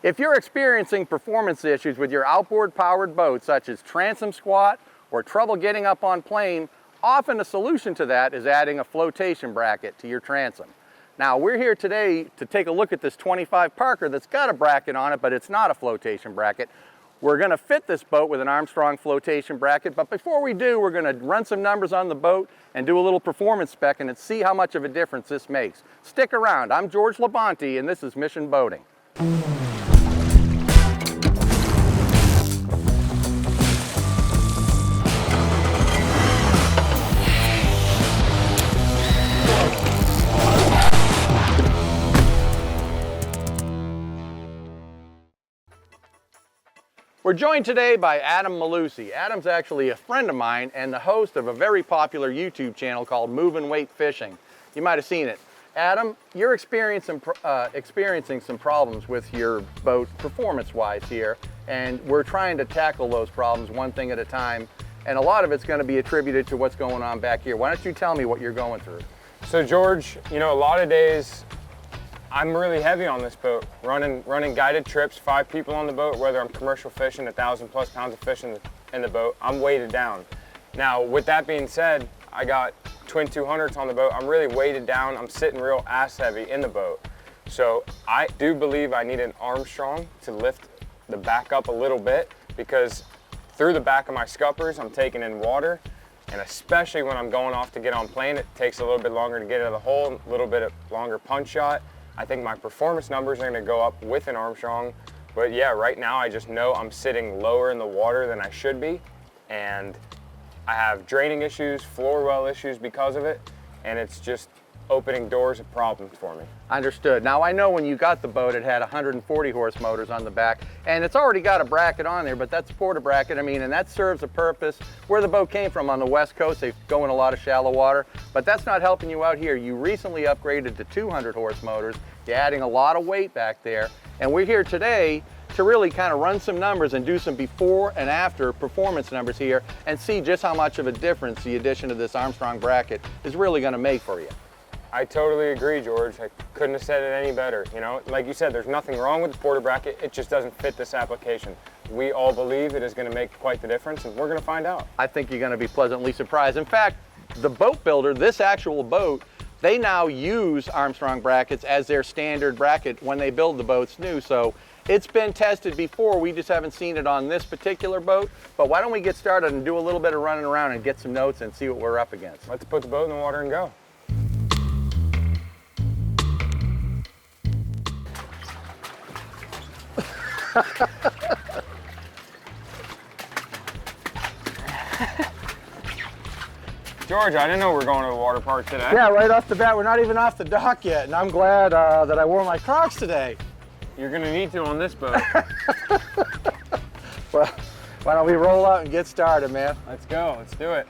If you're experiencing performance issues with your outboard powered boat, such as transom squat or trouble getting up on plane, often a solution to that is adding a flotation bracket to your transom. Now we're here today to take a look at this 25 Parker that's got a bracket on it, but it's not a flotation bracket. We're going to fit this boat with an Armstrong flotation bracket, but before we do, we're going to run some numbers on the boat and do a little performance spec and see how much of a difference this makes. Stick around. I'm George Labonte and this is Mission Boating. We're joined today by Adam Mellusi. Adam's actually a friend of mine and the host of a very popular YouTube channel called Moving Weight Fishing. You might have seen it. Adam, you're experiencing some problems with your boat performance-wise here, and we're trying to tackle those problems one thing at a time, and a lot of it's going to be attributed to what's going on back here. Why don't you tell me what you're going through? So George, you know, a lot of days I'm really heavy on this boat, running guided trips, 5 people on the boat, whether I'm commercial fishing, 1,000+ pounds of fish in the boat, I'm weighted down. Now, with that being said, I got twin 200s on the boat. I'm really weighted down. I'm sitting real ass heavy in the boat. So I do believe I need an Armstrong to lift the back up a little bit, because through the back of my scuppers, I'm taking in water. And especially when I'm going off to get on plane, it takes a little bit longer to get out of the hole, a little bit longer punch shot. I think my performance numbers are going to go up with an Armstrong, but yeah, right now I just know I'm sitting lower in the water than I should be, and I have draining issues, floor well issues because of it, and it's just opening doors of problems for me. Understood. Now I know when you got the boat it had 140 horse motors on the back, and it's already got a bracket on there, but that's a porta bracket, I mean, and that serves a purpose. Where the boat came from on the west coast, they go in a lot of shallow water, but that's not helping you out here. You recently upgraded to 200 horse motors, you're adding a lot of weight back there, and we're here today to really kind of run some numbers and do some before and after performance numbers here and see just how much of a difference the addition of this Armstrong bracket is really going to make for you. I totally agree, George. I couldn't have said it any better. You know, like you said, there's nothing wrong with the porta bracket. It just doesn't fit this application. We all believe it is going to make quite the difference, and we're going to find out. I think you're going to be pleasantly surprised. In fact, the boat builder, this actual boat, they now use Armstrong brackets as their standard bracket when they build the boats new. So it's been tested before. We just haven't seen it on this particular boat. But why don't we get started and do a little bit of running around and get some notes and see what we're up against. Let's put the boat in the water and go. George, I didn't know we were going to the water park today. Yeah, right off the bat, we're not even off the dock yet, and I'm glad that I wore my Crocs today. You're going to need to on this boat. Well, why don't we roll out and get started, man? Let's go, let's do it.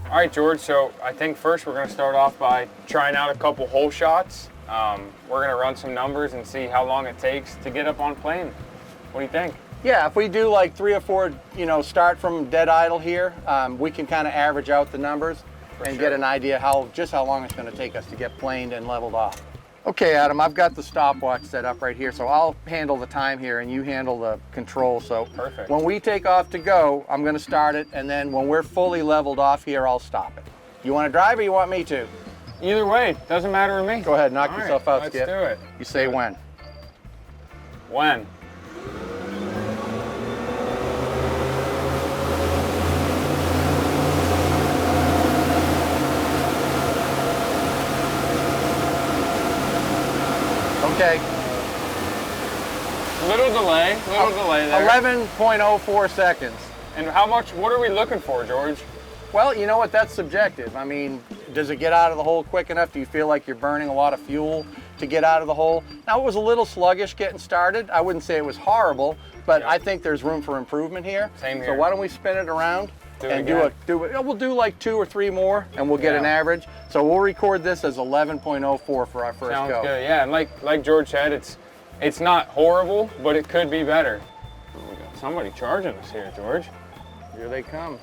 All right, George, so I think first we're going to start off by trying out a couple hole shots. We're going to run some numbers and see how long it takes to get up on plane. What do you think? Yeah, if we do like 3 or 4, start from dead idle here, we can kind of average out the numbers and get an idea just how long it's going to take us to get planed and leveled off. Okay, Adam, I've got the stopwatch set up right here, so I'll handle the time here and you handle the control. So perfect. When we take off to go, I'm going to start it, and then when we're fully leveled off here, I'll stop it. You want to drive or you want me to? Either way, doesn't matter to me. Go ahead, knock yourself out, Skip. Let's do it. You say when. When? Okay. Little delay there. 11.04 seconds. And what are we looking for, George? Well, you know what, that's subjective. I mean, does it get out of the hole quick enough? Do you feel like you're burning a lot of fuel to get out of the hole? Now, it was a little sluggish getting started. I wouldn't say it was horrible, but I think there's room for improvement here. Same here. So why don't we spin it around and we'll do like 2 or 3 more and we'll get an average. So we'll record this as 11.04 for our first go. Sounds good, yeah. And like George said, it's not horrible, but it could be better. Oh, we got somebody charging us here, George. Here they come.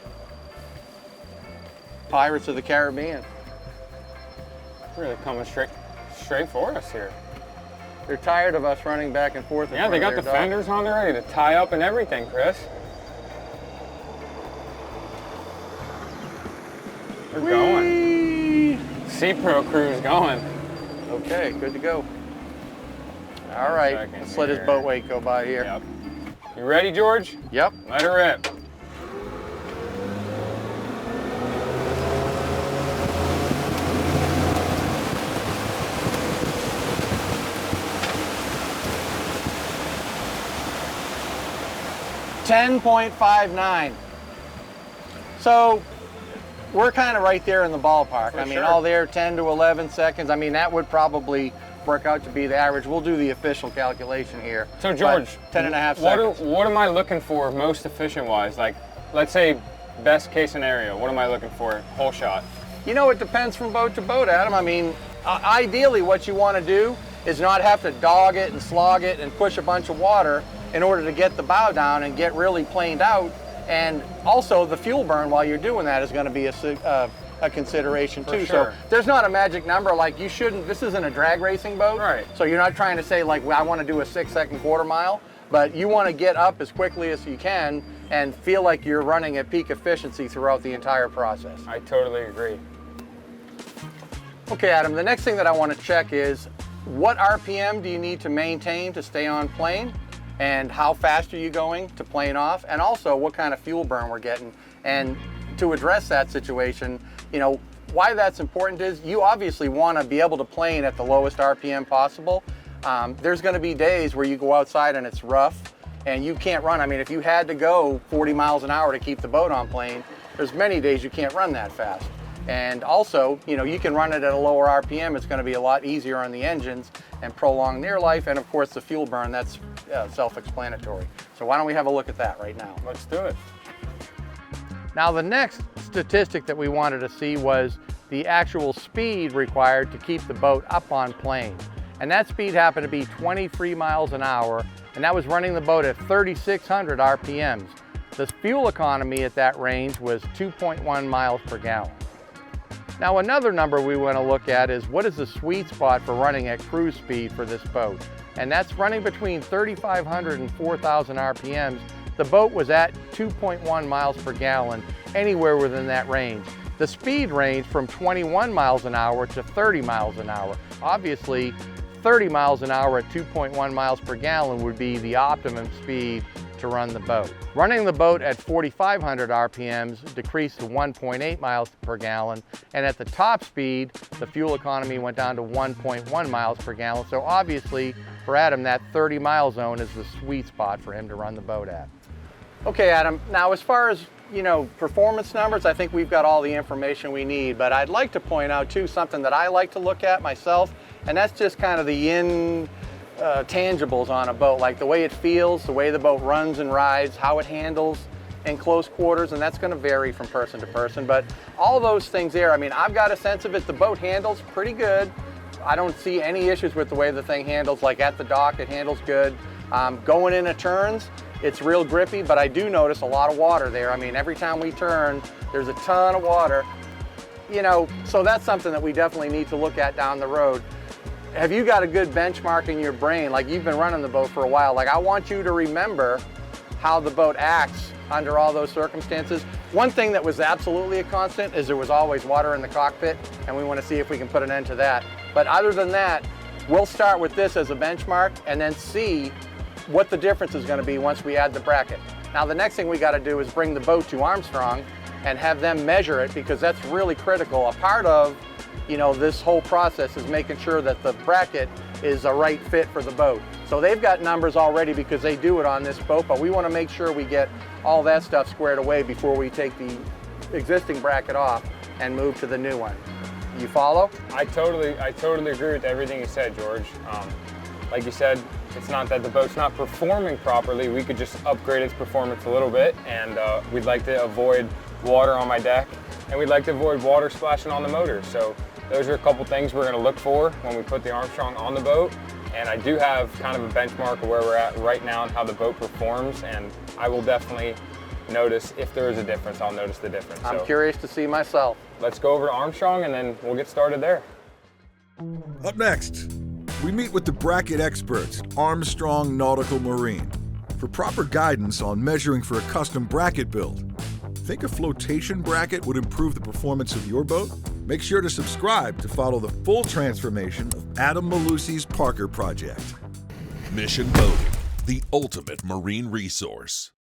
Pirates of the Caribbean. Really coming straight for us here. They're tired of us running back and forth. Yeah, they got the fenders on there ready to tie up and everything, Chris. We're going. C-Pro crew's going. Okay, good to go. All right, let's let his boat weight go by here. Yep. You ready, George? Yep. Let her rip. $10.59. So we're kind of right there in the ballpark. For I mean, sure. all there, 10 to 11 seconds. I mean, that would probably work out to be the average. We'll do the official calculation here. So George, 10 and a half seconds. What am I looking for most efficient wise? Like, let's say best case scenario, what am I looking for? Whole shot. You know, it depends from boat to boat, Adam. I mean, ideally what you want to do is not have to dog it and slog it and push a bunch of water in order to get the bow down and get really planed out. And also the fuel burn while you're doing that is going to be a consideration too. Sure. So there's not a magic number. Like, you shouldn't, this isn't a drag racing boat. Right. So you're not trying to say like, well, I want to do a 6-second quarter mile, but you want to get up as quickly as you can and feel like you're running at peak efficiency throughout the entire process. I totally agree. Okay, Adam, the next thing that I want to check is what RPM do you need to maintain to stay on plane, and how fast are you going to plane off, and also what kind of fuel burn we're getting. And to address that situation, you know, why that's important is you obviously want to be able to plane at the lowest RPM possible. There's going to be days where you go outside and it's rough and you can't run. I mean, if you had to go 40 miles an hour to keep the boat on plane, there's many days you can't run that fast. And also, you know, you can run it at a lower RPM. It's going to be a lot easier on the engines and prolong their life. And of course, the fuel burn, that's self-explanatory. So why don't we have a look at that right now? Let's do it. Now, the next statistic that we wanted to see was the actual speed required to keep the boat up on plane. And that speed happened to be 23 miles an hour, and that was running the boat at 3,600 RPMs. The fuel economy at that range was 2.1 miles per gallon. Now, another number we want to look at is what is the sweet spot for running at cruise speed for this boat? And that's running between 3,500 and 4,000 RPMs. The boat was at 2.1 miles per gallon, anywhere within that range. The speed ranged from 21 miles an hour to 30 miles an hour. Obviously, 30 miles an hour at 2.1 miles per gallon would be the optimum speed to run the boat. Running the boat at 4,500 RPMs decreased to 1.8 miles per gallon, and at the top speed, the fuel economy went down to 1.1 miles per gallon. So obviously, for Adam, that 30-mile zone is the sweet spot for him to run the boat at. Okay, Adam, now as far as, you know, performance numbers, I think we've got all the information we need, but I'd like to point out too something that I like to look at myself, and that's just kind of the tangibles on a boat, like the way it feels, the way the boat runs and rides, how it handles in close quarters, and that's going to vary from person to person, but all those things there, I mean, I've got a sense of it. The boat handles pretty good. I don't see any issues with the way the thing handles. Like at the dock, it handles good. Going into turns, it's real grippy, but I do notice a lot of water there. I mean, every time we turn, there's a ton of water. You know, so that's something that we definitely need to look at down the road. Have you got a good benchmark in your brain? Like, you've been running the boat for a while. Like, I want you to remember how the boat acts under all those circumstances. One thing that was absolutely a constant is there was always water in the cockpit, and we want to see if we can put an end to that. But other than that, we'll start with this as a benchmark and then see what the difference is going to be once we add the bracket. Now, the next thing we got to do is bring the boat to Armstrong and have them measure it, because that's really critical. A part of, you know, this whole process is making sure that the bracket is a right fit for the boat. So they've got numbers already because they do it on this boat, but we want to make sure we get all that stuff squared away before we take the existing bracket off and move to the new one. You follow? I totally agree with everything you said, George. Like you said, it's not that the boat's not performing properly. We could just upgrade its performance a little bit, and we'd like to avoid water on my deck, and we'd like to avoid water splashing on the motor. So those are a couple things we're going to look for when we put the Armstrong on the boat. And I do have kind of a benchmark of where we're at right now and how the boat performs, and I will definitely notice if there is a difference. I'll notice the difference. I'm curious to see myself. Let's go over to Armstrong and then we'll get started there. Up next, we meet with the bracket experts at Armstrong Nautical Marine for proper guidance on measuring for a custom bracket build. Think a flotation bracket would improve the performance of your boat? Make sure to subscribe to follow the full transformation of Adam Mellusi's Parker project. Mission Boating, the ultimate marine resource.